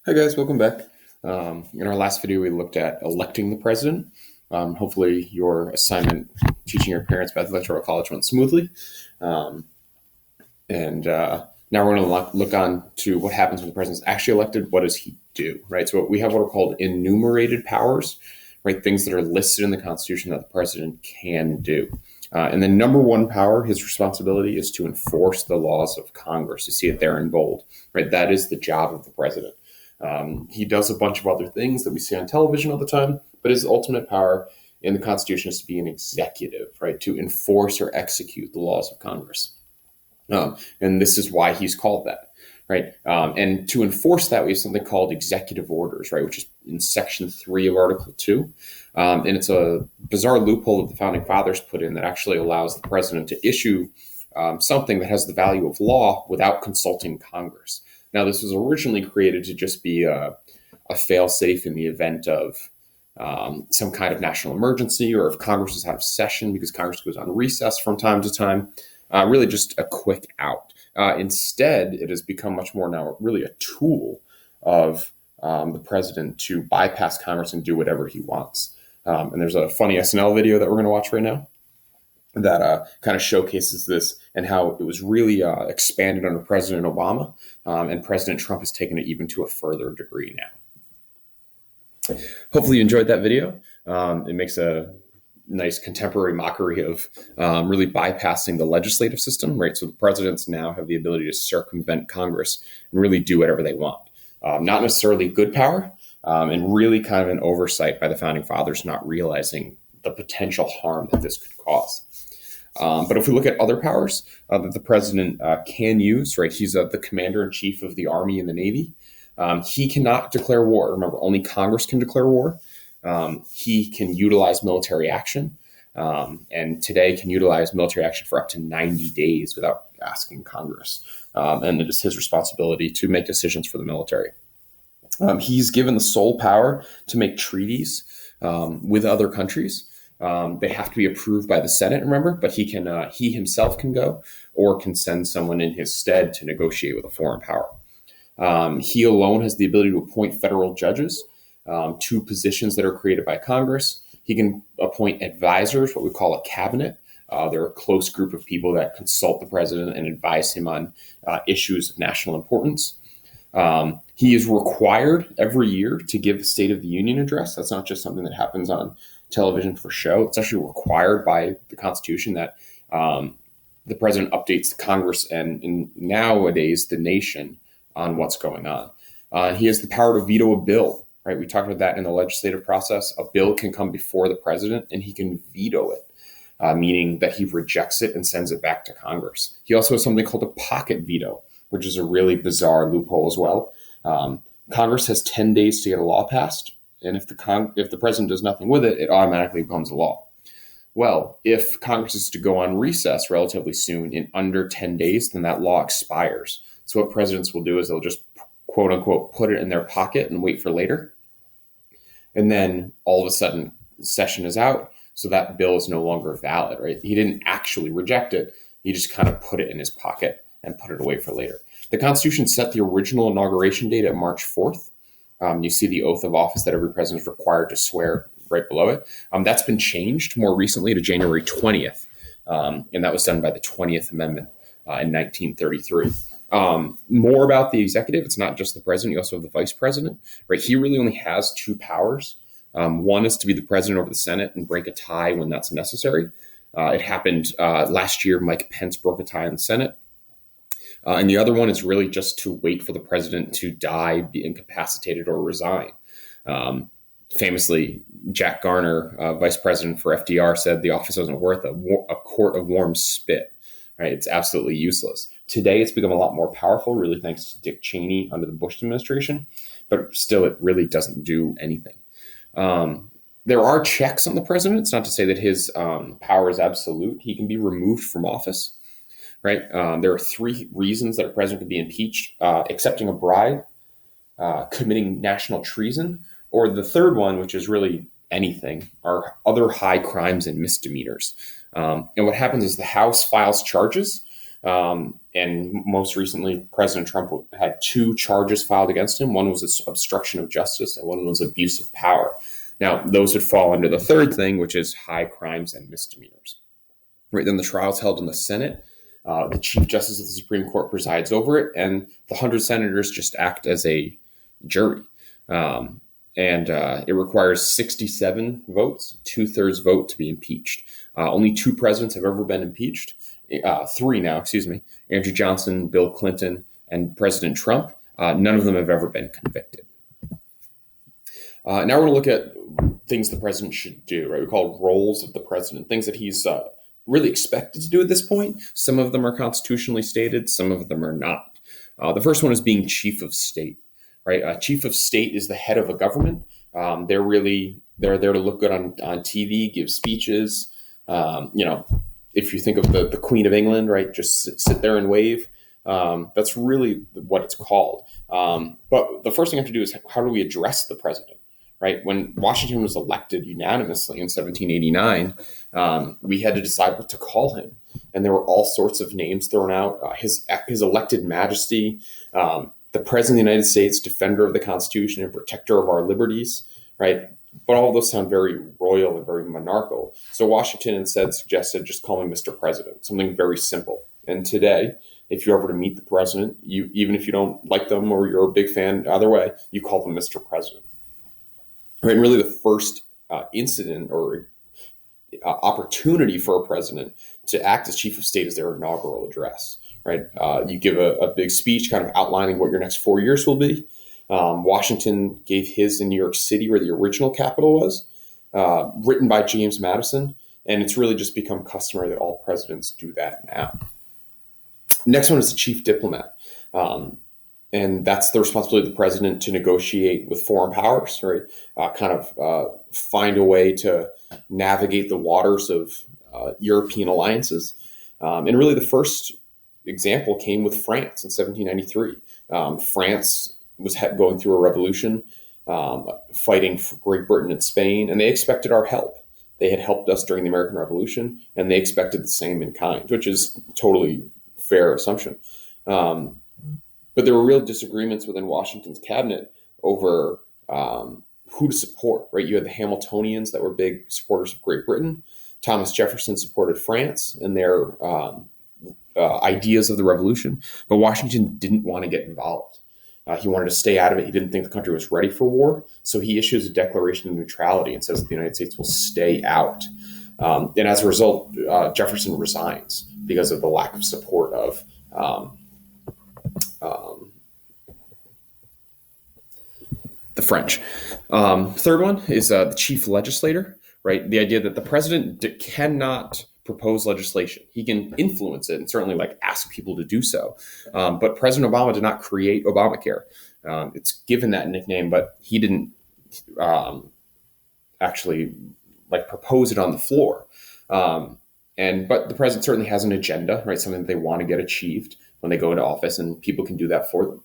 Hi guys, welcome back. In our last video, we looked at electing the president. Hopefully, your assignment teaching your parents about the Electoral College went smoothly. Um, and now we're going to look on to what happens when the president's actually elected. What does he do, right? So we have what are called enumerated powers, right? Things that are listed in the Constitution that the president can do. And the number one power, his responsibility, is to enforce the laws of Congress. You see it there in bold, right? That is the job of the president. He does a bunch of other things that we see on television all the time, but his ultimate power in the Constitution is to be an executive, right? To enforce or execute the laws of Congress. And this is why he's called that, right? And to enforce that, we have something called executive orders, right? Which is in Section 3 of Article 2. And it's a bizarre loophole that the founding fathers put in that actually allows the president to issue something that has the value of law without consulting Congress. Now, this was originally created to just be a fail-safe in the event of some kind of national emergency, or if Congress is out of session because Congress goes on recess from time to time. Really just a quick out. Instead, it has become much more now really a tool of the president to bypass Congress and do whatever he wants. And there's a funny SNL video that we're going to watch right now that kind of showcases this and how it was really expanded under President Obama, and President Trump has taken it even to a further degree now. Hopefully you enjoyed that video. It makes a nice contemporary mockery of really bypassing the legislative system, right? So the presidents now have the ability to circumvent Congress and really do whatever they want. Not necessarily good power, and really kind of an oversight by the founding fathers not realizing the potential harm that this could cause. But if we look at other powers that the president can use, right? He's the commander in chief of the Army and the Navy. He cannot declare war. Remember, only Congress can declare war. He can utilize military action, and today can utilize military action for up to 90 days without asking Congress. And it is his responsibility to make decisions for the military. He's given the sole power to make treaties with other countries. They have to be approved by the Senate, remember, but he himself can go or can send someone in his stead to negotiate with a foreign power. He alone has the ability to appoint federal judges to positions that are created by Congress. He can appoint advisors, what we call a cabinet. They're a close group of people that consult the president and advise him on issues of national importance. He is required every year to give a State of the Union address. That's not just something that happens on television for show. It's actually required by the Constitution that the president updates the Congress and nowadays the nation on what's going on. He has the power to veto a bill. Right, we talked about that in the legislative process. A bill can come before the president and he can veto it, meaning that he rejects it and sends it back to Congress. He also has something called a pocket veto, which is a really bizarre loophole as well. Congress has 10 days to get a law passed, and if the president does nothing with it, it automatically becomes a law. Well, if Congress is to go on recess relatively soon, in under 10 days, then that law expires. So what presidents will do is they'll just quote unquote put it in their pocket and wait for later. And then all of a sudden, session is out, so that bill is no longer valid, right? He didn't actually reject it. He just kind of put it in his pocket and put it away for later. The Constitution set the original inauguration date at March 4th. You see the oath of office that every president is required to swear right below it. That's been changed more recently to January 20th, and that was done by the 20th Amendment in 1933. More about the executive. It's not just the president. You also have the vice president, right? He really only has two powers. One is to be the president over the Senate and break a tie when that's necessary. It happened last year. Mike Pence broke a tie in the Senate. And the other one is really just to wait for the president to die, be incapacitated, or resign. Famously, Jack Garner, vice president for FDR, said the office wasn't worth a quart of warm spit. Right? It's absolutely useless. Today, it's become a lot more powerful, really thanks to Dick Cheney under the Bush administration, but still, it really doesn't do anything. There are checks on the president. It's not to say that his power is absolute. He can be removed from office, right? There are three reasons that a president can be impeached: accepting a bribe, committing national treason, or the third one, which is really anything, are other high crimes and misdemeanors. And what happens is the House files charges. And most recently, President Trump had 2 charges filed against him. One was obstruction of justice, and one was abuse of power. Now, those would fall under the third thing, which is high crimes and misdemeanors. Right, then the trial's held in the Senate. The Chief Justice of the Supreme Court presides over it, and the 100 senators just act as a jury. And it requires 67 votes, 2/3 vote to be impeached. Only 2 presidents have ever been impeached. 3 now, excuse me. Andrew Johnson, Bill Clinton, and President Trump. None of them have ever been convicted. Now we're going to look at things the president should do, right? We call roles of the president, things that he's really expected to do at this point. Some of them are constitutionally stated, some of them are not. The first one is being chief of state, right? Chief of state is the head of a government. They're there to look good on TV, give speeches. If you think of the Queen of England, right, just sit there and wave. That's really what it's called. But the first thing I have to do is, how do we address the president? Right, when Washington was elected unanimously in 1789, we had to decide what to call him, and there were all sorts of names thrown out. His elected Majesty, the President of the United States, Defender of the Constitution, and Protector of our liberties. Right, but all of those sound very royal and very monarchical. So Washington instead suggested just call me Mr. President, something very simple. And today, if you're ever to meet the president, even if you don't like them or you're a big fan, either way, you call them Mr. President. Right, and really the first incident or opportunity for a president to act as chief of state is their inaugural address. Right, you give a big speech kind of outlining what your next 4 years will be. Washington gave his in New York City, where the original capital was, written by James Madison, and it's really just become customary that all presidents do that now. Next one is the chief diplomat. And that's the responsibility of the president to negotiate with foreign powers, right? Find a way to navigate the waters of European alliances. And really the first example came with France in 1793. France was going through a revolution, fighting for Great Britain and Spain, and they expected our help. They had helped us during the American Revolution, and they expected the same in kind, which is a totally fair assumption. But there were real disagreements within Washington's cabinet over who to support, right? You had the Hamiltonians that were big supporters of Great Britain. Thomas Jefferson supported France and their ideas of the revolution, but Washington didn't want to get involved. He wanted to stay out of it. He didn't think the country was ready for war, so he issues a declaration of neutrality and says that the United States will stay out. And as a result, Jefferson resigns because of the lack of support of the French. Third one is the chief legislator, right? The idea that the president cannot propose legislation. He can influence it and certainly ask people to do so. But President Obama did not create Obamacare. It's given that nickname, but he didn't actually propose it on the floor. But the president certainly has an agenda, right? Something that they want to get achieved when they go into office, and people can do that for them.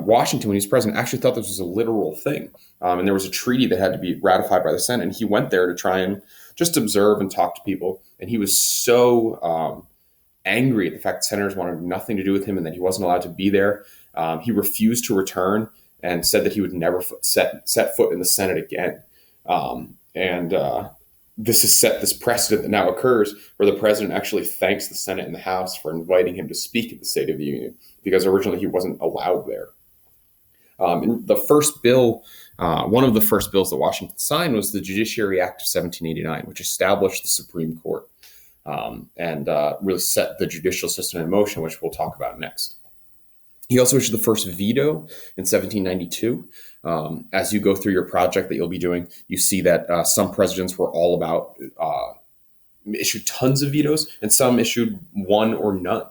Washington, when he was president, actually thought this was a literal thing. And there was a treaty that had to be ratified by the Senate, and he went there to try and just observe and talk to people. And he was so angry at the fact that senators wanted nothing to do with him and that he wasn't allowed to be there. He refused to return and said that he would never set foot in the Senate again. This has set this precedent that now occurs where the president actually thanks the Senate and the House for inviting him to speak at the State of the Union, because originally he wasn't allowed there. And the first bill, one of the first bills that Washington signed was the Judiciary Act of 1789, which established the Supreme Court and really set the judicial system in motion, which we'll talk about next. He also issued the first veto in 1792. As you go through your project that you'll be doing, you see that some presidents were all about issued tons of vetoes, and some issued one or none.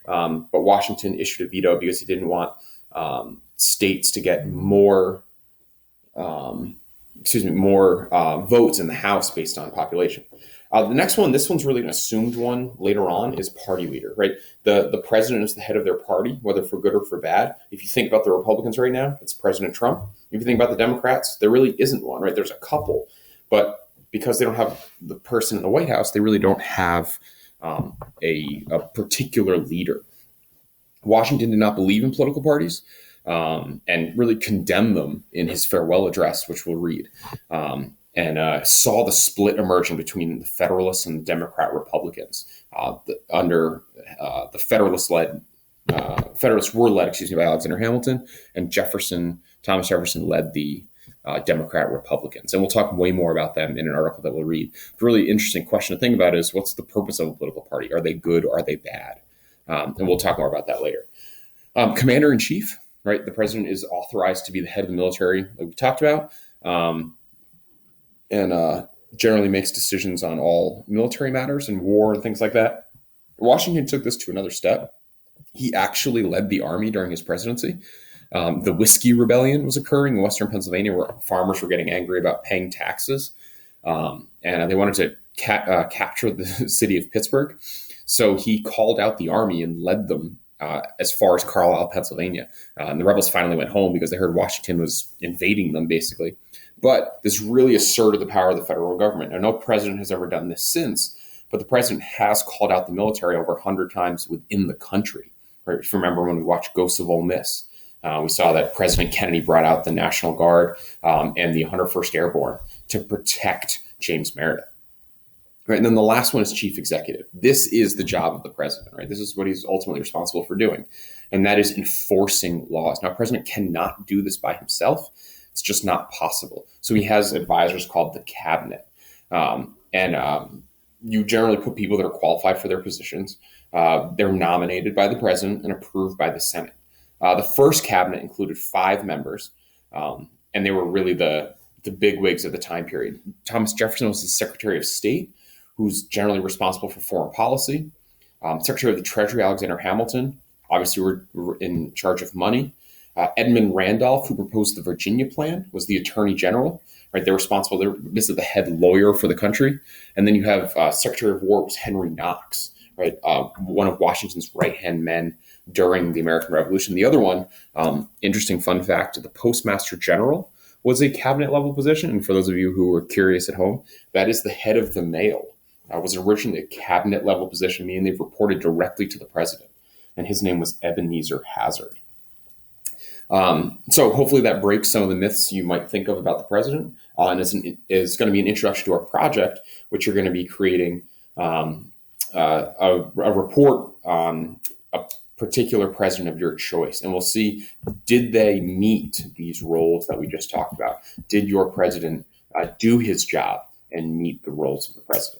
But Washington issued a veto because he didn't want states to get more votes in the House based on population. The next one, this one's really an assumed one later on, is party leader, right? The president is the head of their party, whether for good or for bad. If you think about the Republicans right now, it's President Trump. If you think about the Democrats, there really isn't one, right? There's a couple, but because they don't have the person in the White House, they really don't have a particular leader. Washington did not believe in political parties and really condemned them in his farewell address, which we'll read, and saw the split emerging between the Federalists and the Democrat Republicans under the Federalists were led, by Alexander Hamilton, and Thomas Jefferson led the Democrat Republicans. And we'll talk way more about them in an article that we'll read. The really interesting question to think about is, what's the purpose of a political party? Are they good or are they bad? And we'll talk more about that later. Commander in chief, right? The president is authorized to be the head of the military, like we talked about, and generally makes decisions on all military matters and war and things like that. Washington took this to another step. He actually led the army during his presidency. The Whiskey Rebellion was occurring in Western Pennsylvania, where farmers were getting angry about paying taxes, and they wanted to capture the city of Pittsburgh. So he called out the army and led them as far as Carlisle, Pennsylvania. And the rebels finally went home because they heard Washington was invading them, basically. But this really asserted the power of the federal government. And no president has ever done this since, but the president has called out the military over 100 times within the country. Right? If you remember when we watched Ghosts of Ole Miss, we saw that President Kennedy brought out the National Guard and the 101st Airborne to protect James Meredith. Right, and then the last one is chief executive. This is the job of the president, right? This is what he's ultimately responsible for doing, and that is enforcing laws. Now, a president cannot do this by himself. It's just not possible. So he has advisors called the cabinet, and you generally put people that are qualified for their positions. They're nominated by the president and approved by the Senate. The first cabinet included 5 members, and they were really the bigwigs of the time period. Thomas Jefferson was the Secretary of State, who's generally responsible for foreign policy. Secretary of the Treasury, Alexander Hamilton, obviously were in charge of money. Edmund Randolph, who proposed the Virginia Plan, was the Attorney General. Right, they're responsible. They're basically the head lawyer for the country. And then you have Secretary of War was Henry Knox, right, one of Washington's right-hand men during the American Revolution. The other one, interesting fun fact, the Postmaster General was a cabinet-level position. And for those of you who are curious at home, that is the head of the mail. Was originally a cabinet-level position, meaning they reported directly to the president. And his name was Ebenezer Hazard. So hopefully that breaks some of the myths you might think of about the president, and is going to be an introduction to our project, which you're going to be creating a report on a particular president of your choice. And we'll see, did they meet these roles that we just talked about? Did your president do his job and meet the roles of the president?